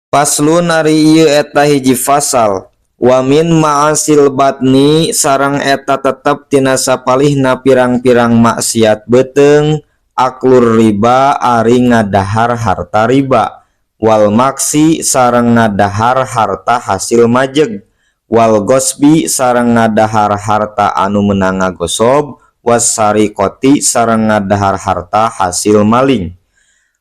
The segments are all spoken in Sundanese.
Paslun ari ieu eta hiji fasal. Wa min ma'asil batni sareng eta tetep tina sapalihna pirang-pirang maksiat beteung aklur riba ari ngadahar harta riba, wal maksi sareng ngadahar harta hasil majeg, wal gosbi sareng ngadahar harta anu meunang ngagosob, wasariqoti sareng ngadahar harta hasil maling.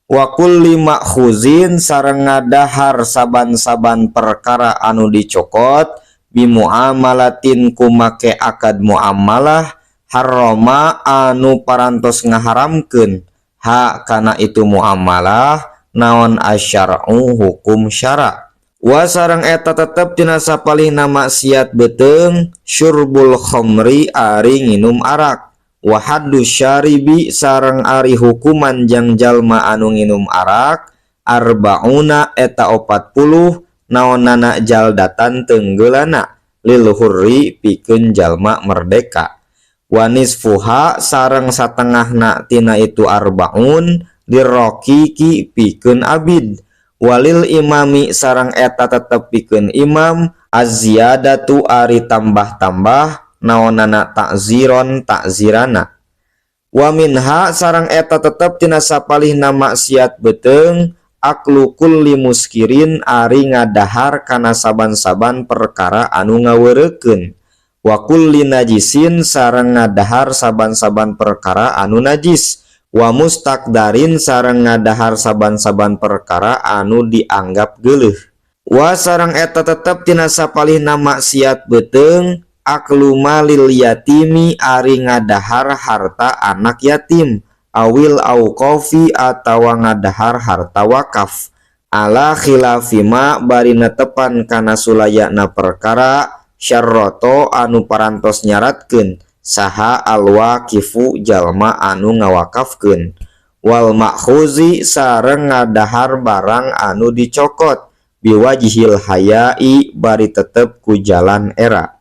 Wa kulli makhuzin sareng ngadahar saban-saban perkara anu dicokot bimuamalatin ku make akad muamalah harrama anu parantos ngaharamkeun ha kana itu muamalah naon asyar'u hukum syara. Wa sareng eta tetep tina sapalihna maksiat beteung syurbul khamri ari nginum arak, wa haddu syaribi sareng ari hukuman jang jalma anu nginum arak arbauna eta 40 naonana jaldatan teunggeulana lil hurri pikeun jalma merdeka, wa nisfuha sareng satengahna tina itu arbaun dirokiki pikeun abid, walil imami sareng eta tetep pikeun imam az-ziyadatu ari tambah-tambah naonana takziron takzirana. Wa minha sareng eta tetep tina sapalihna maksiat beteung aklu kulli muskirin ari ngadahar kana saban-saban perkara anu ngaweurekeun, wa kulli najisin sareng ngadahar saban-saban perkara anu najis, wa mustakdarin sareng ngadahar saban-saban perkara anu dianggap geuleuh. Wa sareng eta tetep tina sapalihna maksiat beteung aklu malil yatimi ari ngadahar harta anak yatim, awil auqafi atawa ngadahar harta wakaf, ala khilafima bari netepan kana sulayana perkara syarroto anu parantos nyaratkeun saha alwaqifu jalma anu ngawakafkeun, wal makhuzi sareng ngadahar barang anu dicokot biwajhil hayai bari tetep ku jalan era.